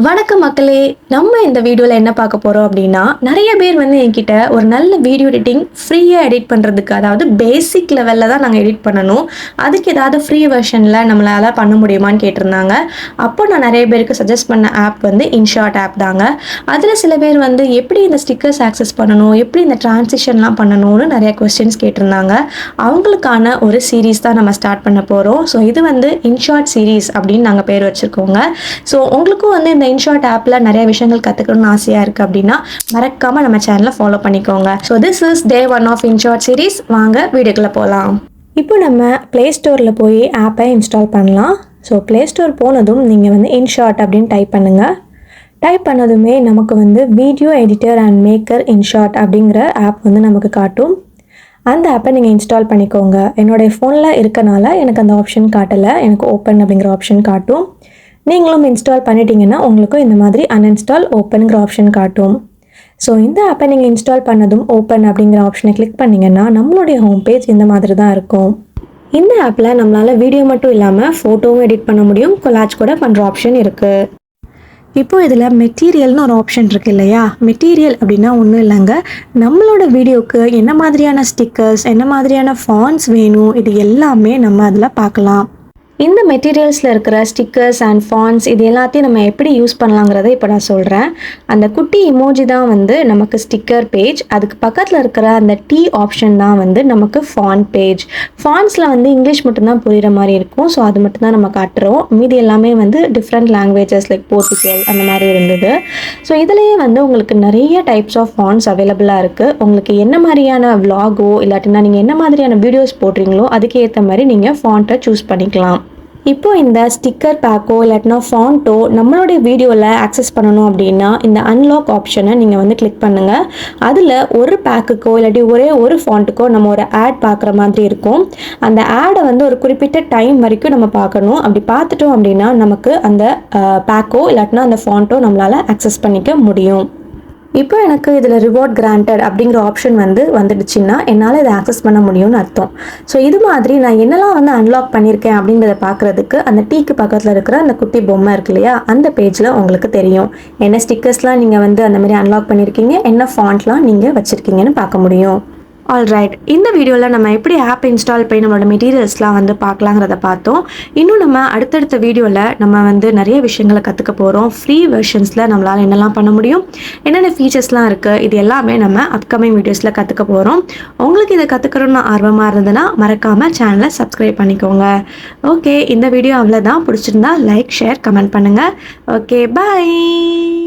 வணக்கம் மக்களே, நம்ம இந்த வீடியோவில் என்ன பார்க்க போகிறோம் அப்படின்னா, நிறைய பேர் வந்து என்கிட்ட ஒரு நல்ல வீடியோ எடிட்டிங் ஃப்ரீயாக எடிட் பண்ணுறதுக்கு, அதாவது பேசிக் லெவலில் தான் நாங்கள் எடிட் பண்ணணும், அதுக்கு ஏதாவது ஃப்ரீ வெர்ஷனில் நம்மளால் பண்ண முடியுமான்னு கேட்டிருந்தாங்க. அப்போ நான் நிறைய பேருக்கு சஜஸ்ட் பண்ண ஆப் வந்து இன்ஷாட் ஆப் தாங்க. அதில் சில பேர் வந்து எப்படி இந்த ஸ்டிக்கர்ஸ் ஆக்சஸ் பண்ணணும், எப்படி இந்த டிரான்சிஷன்லாம் பண்ணணும்னு நிறைய கொஸ்டின்ஸ் கேட்டிருந்தாங்க. அவங்களுக்கான ஒரு சீரீஸ் தான் நம்ம ஸ்டார்ட் பண்ண போகிறோம். ஸோ இது வந்து இன்ஷாட் சீரீஸ் அப்படின்னு நாங்கள் பேர் வச்சுருக்கோங்க. ஸோ உங்களுக்கும் வந்து இந்த இன்ஷாட் ஆப்பில் நிறைய விஷயங்கள் கற்றுக்கணும்னு ஆசையாக இருக்குது அப்படின்னா மறக்காமல் நம்ம சேனலை ஃபாலோ பண்ணிக்கோங்க. So this is day 1 of InShot series. வாங்க வீடியோக்குள்ளே போகலாம். இப்போ நம்ம ப்ளே ஸ்டோரில் போய் ஆப்பை இன்ஸ்டால் பண்ணலாம். ஸோ ப்ளே ஸ்டோர் போனதும் நீங்கள் வந்து இன்ஷாட் அப்படின்னு டைப் பண்ணுங்கள். டைப் பண்ணதுமே நமக்கு வந்து video editor and maker InShot அப்படிங்கிற ஆப் வந்து நமக்கு காட்டும். அந்த ஆப்பை நீங்கள் இன்ஸ்டால் பண்ணிக்கோங்க. என்னுடைய ஃபோனில் இருக்கனால எனக்கு அந்த ஆப்ஷன் காட்டலை, எனக்கு ஓப்பன் அப்படிங்கிற ஆப்ஷன் காட்டும். நீங்களும் இன்ஸ்டால் பண்ணிட்டீங்கன்னா உங்களுக்கும் இந்த மாதிரி அன்இன்ஸ்டால் ஓப்பனுங்கிற ஆப்ஷன் காட்டும். ஸோ இந்த ஆப்பை நீங்கள் இன்ஸ்டால் பண்ணதும் ஓப்பன் அப்படிங்கிற ஆப்ஷனை கிளிக் பண்ணிங்கன்னா நம்மளுடைய ஹோம் பேஜ் இந்த மாதிரி தான் இருக்கும். இந்த ஆப்பில் நம்மளால் வீடியோ மட்டும் இல்லாமல் ஃபோட்டோவும் எடிட் பண்ண முடியும், கொலாஜ் கூட பண்ணுற ஆப்ஷன் இருக்குது. இப்போது இதில் மெட்டீரியல்னு ஒரு ஆப்ஷன் இருக்குது இல்லையா? மெட்டீரியல் அப்படின்னா ஒன்றும் இல்லைங்க, நம்மளோட வீடியோவுக்கு என்ன மாதிரியான ஸ்டிக்கர்ஸ், என்ன மாதிரியான ஃபாண்ட்ஸ் வேணும், இது எல்லாமே நம்ம அதில் பார்க்கலாம். இந்த மெட்டீரியல்ஸில் இருக்கிற ஸ்டிக்கர்ஸ் அண்ட் ஃபாண்ட்ஸ் இது எல்லாத்தையும் நம்ம எப்படி யூஸ் பண்ணலாங்கிறத இப்போ நான் சொல்கிறேன். அந்த குட்டி இமோஜி தான் வந்து நமக்கு ஸ்டிக்கர் பேஜ், அதுக்கு பக்கத்தில் இருக்கிற அந்த டீ ஆப்ஷன் தான் வந்து நமக்கு ஃபாண்ட் பேஜ். ஃபாண்ட்ஸில் வந்து இங்கிலீஷ் மட்டும்தான் புரிகிற மாதிரி இருக்கும், ஸோ அது மட்டும்தான் நம்ம காட்டுறோம். மீதி எல்லாமே வந்து டிஃப்ரெண்ட் லாங்குவேஜஸ் லைக் போர்ச்சுகல் அந்த மாதிரி இருந்தது. ஸோ இதுலேயே வந்து உங்களுக்கு நிறைய டைப்ஸ் ஆஃப் ஃபாண்ட்ஸ் அவைலபிளாக இருக்குது. உங்களுக்கு என்ன மாதிரியான விலாகோ இல்லாட்டினா நீங்கள் என்ன மாதிரியான வீடியோஸ் போடுறீங்களோ அதுக்கு ஏற்ற மாதிரி நீங்கள் ஃபாண்ட்டை சூஸ் பண்ணிக்கலாம். இப்போ இந்த ஸ்டிக்கர் பேக்கோ இல்லாட்டினா ஃபாண்ட்டோ நம்மளுடைய வீடியோவில் ஆக்சஸ் பண்ணணும் அப்படின்னா இந்த அன்லாக் ஆப்ஷனை நீங்கள் வந்து கிளிக் பண்ணுங்கள். அதில் ஒரு பேக்குக்கோ இல்லாட்டி ஒரே ஒரு ஃபாண்ட்டுக்கோ நம்ம ஒரு ஆட் பார்க்குற மாதிரி இருக்கும். அந்த ஆடை வந்து ஒரு குறிப்பிட்ட டைம் வரைக்கும் நம்ம பார்க்கணும். அப்படி பார்த்துட்டோம் அப்படின்னா நமக்கு அந்த பேக்கோ இல்லாட்டினா அந்த ஃபாண்ட்டோ நம்மளால் ஆக்சஸ் பண்ணிக்க முடியும். இப்போ எனக்கு இதில் ரிவார்ட் கிராண்டட் அப்படிங்கிற ஆப்ஷன் வந்துடுச்சுன்னா என்னால் இதை ஆக்சஸ் பண்ண முடியும்னு அர்த்தம். ஸோ இது மாதிரி நான் என்னெல்லாம் வந்து அன்லாக் பண்ணியிருக்கேன் அப்படிங்கிறத பார்க்குறதுக்கு அந்த டீக்கு பக்கத்தில் இருக்கிற அந்த குட்டி பொம்மை இருக்கு இல்லையா, அந்த பேஜில் உங்களுக்கு தெரியும் என்ன ஸ்டிக்கர்ஸ்லாம் நீங்கள் வந்து அந்த மாதிரி அன்லாக் பண்ணியிருக்கீங்க, என்ன ஃபாண்ட்லாம் நீங்கள் வச்சுருக்கீங்கன்னு பார்க்க முடியும். ஆல்ரைட், இந்த வீடியோவில் நம்ம எப்படி ஆப் இன்ஸ்டால் பண்ணி நம்மளோட மெட்டீரியல்ஸ்லாம் வந்து பார்க்கலாங்கிறத பார்த்தோம். இன்னும் நம்ம அடுத்தடுத்த வீடியோவில் நம்ம வந்து நிறைய விஷயங்களை கற்றுக்க போகிறோம். ஃப்ரீ வெர்ஷன்ஸில் நம்மளால் என்னெல்லாம் பண்ண முடியும், என்னென்ன ஃபீச்சர்ஸ்லாம் இருக்குது, இது எல்லாமே நம்ம அப்கமிங் வீடியோஸில் கற்றுக்க போகிறோம். உங்களுக்கு இதை கற்றுக்கணும்னு ஆர்வமாக இருந்ததுன்னா மறக்காமல் சேனலை சப்ஸ்கிரைப் பண்ணிக்கோங்க. ஓகே, இந்த வீடியோ அவ்வளோதான். பிடிச்சிருந்தா லைக், ஷேர், கமெண்ட் பண்ணுங்கள். ஓகே, பாய்.